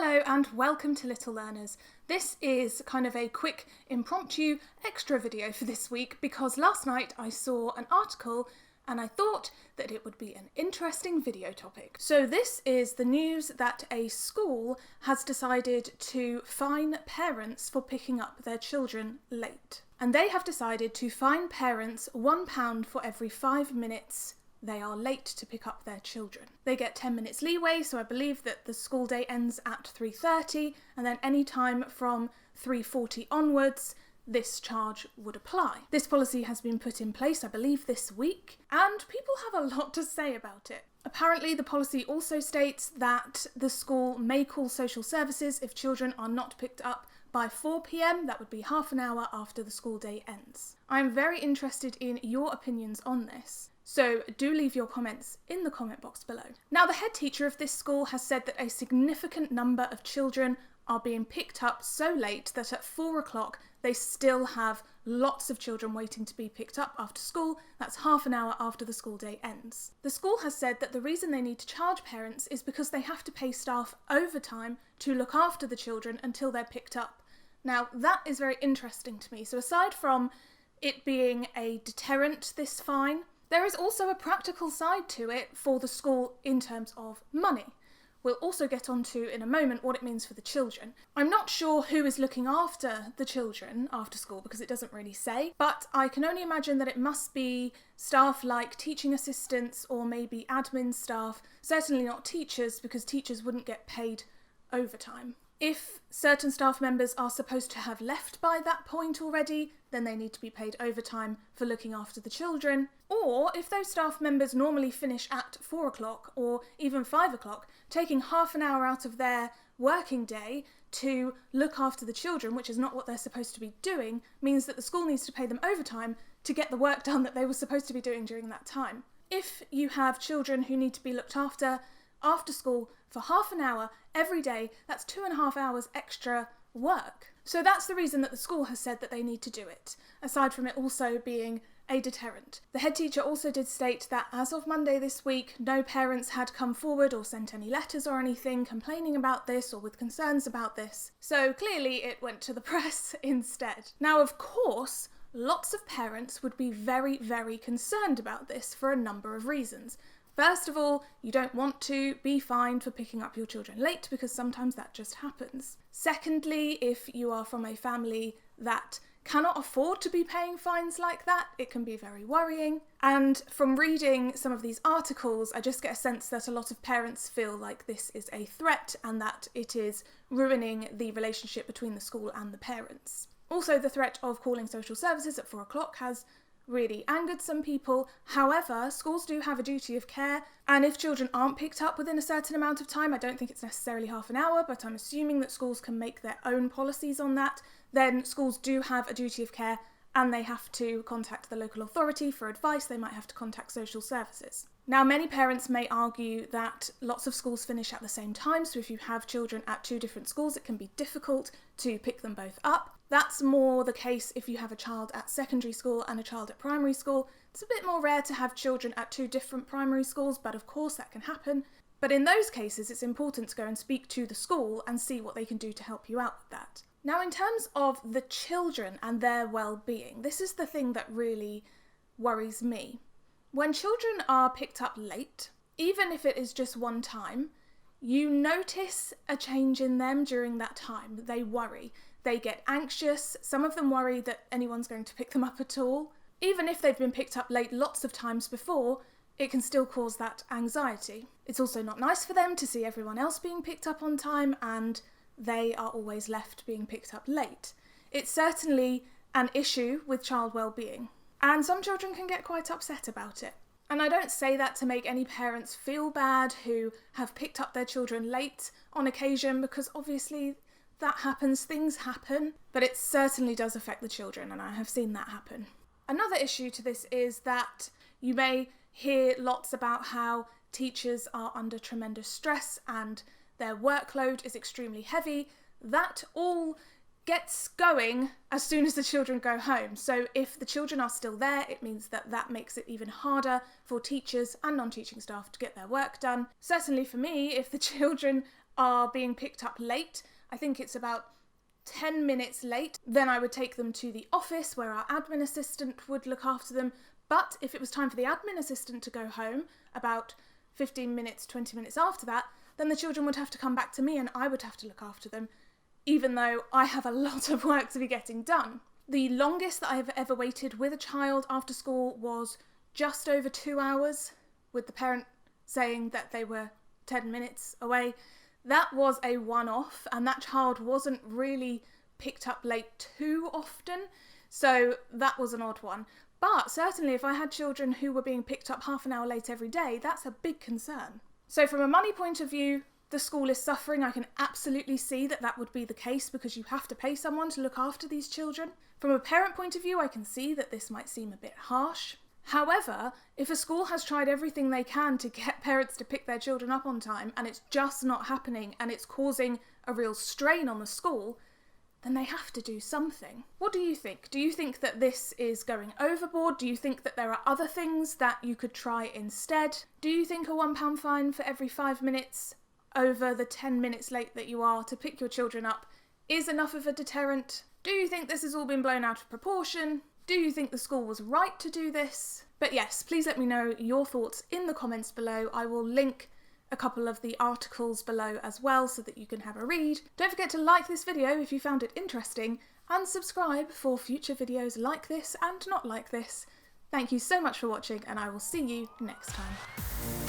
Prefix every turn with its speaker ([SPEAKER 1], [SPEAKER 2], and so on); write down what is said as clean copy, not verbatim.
[SPEAKER 1] Hello and welcome to Little Learners. This is kind of a quick impromptu extra video for this week because last night I saw an article and I thought that it would be an interesting video topic. So this is the news that a school has decided to fine parents for picking up their children late. And they have decided to fine parents £1 for every 5 minutes they are late to pick up their children. They get 10 minutes leeway, so I believe that the school day ends at 3:30, and then any time from 3:40 onwards, this charge would apply. This policy has been put in place, I believe, this week, and people have a lot to say about it. Apparently, the policy also states that the school may call social services if children are not picked up by 4 p.m, that would be half an hour after the school day ends. I'm very interested in your opinions on this, so do leave your comments in the comment box below. Now, the head teacher of this school has said that a significant number of children are being picked up so late that at 4 o'clock they still have lots of children waiting to be picked up after school. That's half an hour after the school day ends. The school has said that the reason they need to charge parents is because they have to pay staff overtime to look after the children until they're picked up. Now, that is very interesting to me. So aside from it being a deterrent, this fine, there is also a practical side to it for the school in terms of money. We'll also get onto in a moment what it means for the children. I'm not sure who is looking after the children after school because it doesn't really say, but I can only imagine that it must be staff like teaching assistants or maybe admin staff, certainly not teachers because teachers wouldn't get paid overtime. If certain staff members are supposed to have left by that point already, then they need to be paid overtime for looking after the children. Or if those staff members normally finish at 4 o'clock or even 5 o'clock, taking half an hour out of their working day to look after the children, which is not what they're supposed to be doing, means that the school needs to pay them overtime to get the work done that they were supposed to be doing during that time. If you have children who need to be looked after school for half an hour every day, that's 2.5 hours extra work. So that's the reason that the school has said that they need to do it, aside from it also being a deterrent. The head teacher also did state that as of Monday this week, no parents had come forward or sent any letters or anything complaining about this or with concerns about this. So clearly it went to the press instead. Now, of course, lots of parents would be very, very concerned about this for a number of reasons. First of all, you don't want to be fined for picking up your children late because sometimes that just happens. Secondly, if you are from a family that cannot afford to be paying fines like that, it can be very worrying. And from reading some of these articles, I just get a sense that a lot of parents feel like this is a threat and that it is ruining the relationship between the school and the parents. Also, the threat of calling social services at 4 o'clock has really angered some people. However, schools do have a duty of care, and if children aren't picked up within a certain amount of time, I don't think it's necessarily half an hour, but I'm assuming that schools can make their own policies on that, then schools do have a duty of care and they have to contact the local authority for advice. They might have to contact social services. Now, many parents may argue that lots of schools finish at the same time, so if you have children at 2 different schools, it can be difficult to pick them both up. That's more the case if you have a child at secondary school and a child at primary school. It's a bit more rare to have children at 2 different primary schools, but of course that can happen. But in those cases, it's important to go and speak to the school and see what they can do to help you out with that. Now, in terms of the children and their well-being, this is the thing that really worries me. When children are picked up late, even if it is just one time, you notice a change in them during that time. They worry. They get anxious. Some of them worry that anyone's going to pick them up at all. Even if they've been picked up late lots of times before, it can still cause that anxiety. It's also not nice for them to see everyone else being picked up on time and they are always left being picked up late. It's certainly an issue with child well-being, and some children can get quite upset about it. And I don't say that to make any parents feel bad who have picked up their children late on occasion, because obviously that happens, things happen, but it certainly does affect the children, and I have seen that happen. Another issue to this is that you may hear lots about how teachers are under tremendous stress and their workload is extremely heavy. That all gets going as soon as the children go home. So if the children are still there, it means that that makes it even harder for teachers and non-teaching staff to get their work done. Certainly for me, if the children are being picked up late, I think it's about 10 minutes late, then I would take them to the office where our admin assistant would look after them. But if it was time for the admin assistant to go home, about 15 minutes, 20 minutes after that, then the children would have to come back to me and I would have to look after them, even though I have a lot of work to be getting done. The longest that I've ever waited with a child after school was just over 2 hours, with the parent saying that they were 10 minutes away. That was a one-off, and that child wasn't really picked up late too often, so that was an odd one. But certainly if I had children who were being picked up half an hour late every day, that's a big concern. So from a money point of view, the school is suffering. I can absolutely see that that would be the case because you have to pay someone to look after these children. From a parent point of view, I can see that this might seem a bit harsh. However, if a school has tried everything they can to get parents to pick their children up on time and it's just not happening and it's causing a real strain on the school, then they have to do something. What do you think? Do you think that this is going overboard? Do you think that there are other things that you could try instead? Do you think a £1 fine for every 5 minutes over the 10 minutes late that you are to pick your children up is enough of a deterrent? Do you think this has all been blown out of proportion? Do you think the school was right to do this? But yes, please let me know your thoughts in the comments below. I will link a couple of the articles below as well so that you can have a read. Don't forget to like this video if you found it interesting and subscribe for future videos like this and not like this. Thank you so much for watching and I will see you next time.